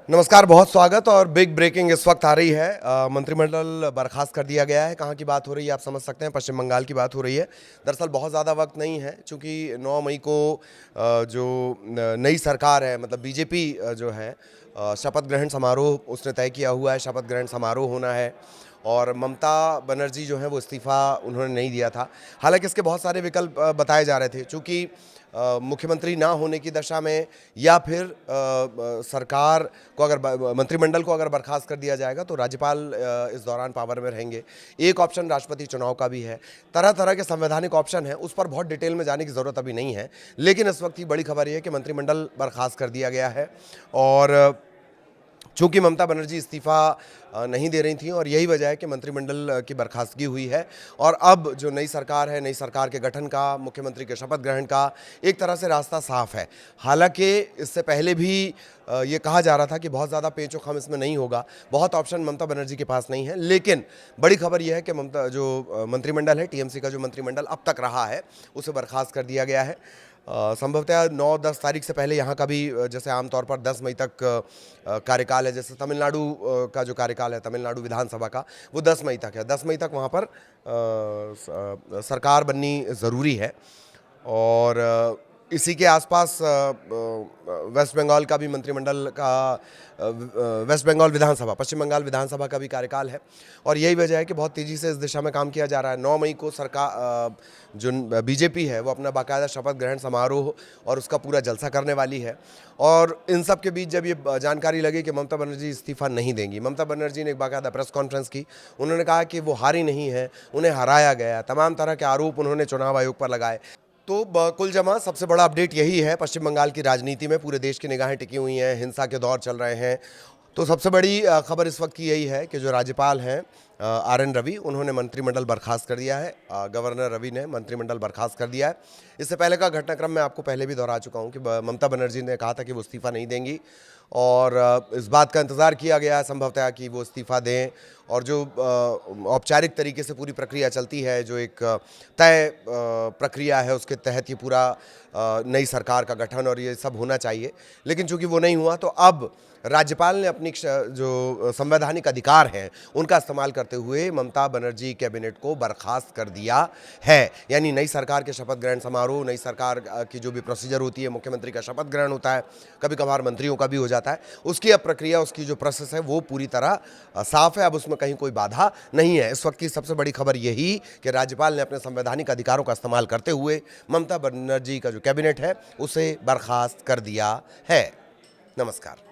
नमस्कार, बहुत स्वागत। और बिग ब्रेकिंग इस वक्त आ रही है। मंत्रिमंडल बर्खास्त कर दिया गया है। कहाँ की बात हो रही है आप समझ सकते हैं, पश्चिम बंगाल की बात हो रही है। दरअसल बहुत ज़्यादा वक्त नहीं है, चूँकि 9 मई को जो नई सरकार है, मतलब बीजेपी जो है, शपथ ग्रहण समारोह उसने तय किया हुआ है। शपथ ग्रहण समारोह होना है और ममता बनर्जी जो है वो इस्तीफ़ा उन्होंने नहीं दिया था। हालांकि इसके बहुत सारे विकल्प बताए जा रहे थे, चूँकि मुख्यमंत्री ना होने की दशा में या फिर सरकार को अगर मंत्रिमंडल को अगर बर्खास्त कर दिया जाएगा तो राज्यपाल इस दौरान पावर में रहेंगे। एक ऑप्शन राष्ट्रपति चुनाव का भी है। तरह तरह के संवैधानिक ऑप्शन हैं, उस पर बहुत डिटेल में जाने की ज़रूरत अभी नहीं है। लेकिन इस वक्त की बड़ी खबर यह है कि मंत्रिमंडल बर्खास्त कर दिया गया है और चूंकि ममता बनर्जी इस्तीफ़ा नहीं दे रही थी और यही वजह है कि मंत्रिमंडल की बर्खास्तगी हुई है। और अब जो नई सरकार है, नई सरकार के गठन का, मुख्यमंत्री के शपथ ग्रहण का एक तरह से रास्ता साफ है। हालांकि इससे पहले भी ये कहा जा रहा था कि बहुत ज़्यादा पेचोखम इसमें नहीं होगा, बहुत ऑप्शन ममता बनर्जी के पास नहीं है। लेकिन बड़ी खबर यह है कि ममता जो मंत्रिमंडल है, टीएमसी का जो मंत्रिमंडल अब तक रहा है, उसे बर्खास्त कर दिया गया है। संभवतः 9-10 तारीख से पहले यहाँ का भी जैसे आमतौर पर 10 मई तक कार्यकाल है, जैसे तमिलनाडु का जो कार्यकाल है तमिलनाडु विधानसभा का, वो 10 मई तक है। 10 मई तक वहाँ पर सरकार बननी ज़रूरी है। और इसी के आसपास वेस्ट बंगाल का भी मंत्रिमंडल का वेस्ट बंगाल विधानसभा, पश्चिम बंगाल विधानसभा का भी कार्यकाल है। और यही वजह है कि बहुत तेज़ी से इस दिशा में काम किया जा रहा है। 9 मई को सरकार जो बीजेपी है वो अपना बाकायदा शपथ ग्रहण समारोह और उसका पूरा जलसा करने वाली है। और इन सब के बीच जब ये जानकारी लगी कि ममता बनर्जी इस्तीफ़ा नहीं देंगी, ममता बनर्जी ने एक बाकायदा प्रेस कॉन्फ्रेंस की। उन्होंने कहा कि वो हारी नहीं है, उन्हें हराया गया। तमाम तरह के आरोप उन्होंने चुनाव आयोग पर लगाए। तो कुल जमा सबसे बड़ा अपडेट यही है। पश्चिम बंगाल की राजनीति में पूरे देश की निगाहें टिकी हुई हैं, हिंसा के दौर चल रहे हैं। तो सबसे बड़ी खबर इस वक्त की यही है कि जो राज्यपाल हैं RN रवि, उन्होंने मंत्रिमंडल बर्खास्त कर दिया है। गवर्नर रवि ने मंत्रिमंडल बर्खास्त कर दिया है। इससे पहले का घटनाक्रम मैं आपको पहले भी दोहरा चुका हूं कि ममता बनर्जी ने कहा था कि वो इस्तीफ़ा नहीं देंगी और इस बात का इंतज़ार किया गया संभवतः कि वो इस्तीफ़ा दें। और जो औपचारिक तरीके से पूरी प्रक्रिया चलती है, जो एक तय प्रक्रिया है, उसके तहत ये पूरा नई सरकार का गठन और ये सब होना चाहिए। लेकिन चूंकि वो नहीं हुआ तो अब राज्यपाल ने अपनी जो संवैधानिक अधिकार हैं उनका इस्तेमाल करते हुए ममता बनर्जी कैबिनेट को बर्खास्त कर दिया है। यानी नई सरकार के शपथ ग्रहण समारोह, नई सरकार की जो भी प्रोसीजर होती है, मुख्यमंत्री का शपथ ग्रहण होता है, कभी कभार मंत्रियों का भी हो जाता है, उसकी अब प्रक्रिया, उसकी जो प्रोसेस है वो पूरी तरह साफ है। अब उसमें कहीं कोई बाधा नहीं है। इस वक्त की सबसे बड़ी खबर यही कि राज्यपाल ने अपने संवैधानिक अधिकारों का इस्तेमाल करते हुए ममता बनर्जी का जो कैबिनेट है उसे बर्खास्त कर दिया है। नमस्कार।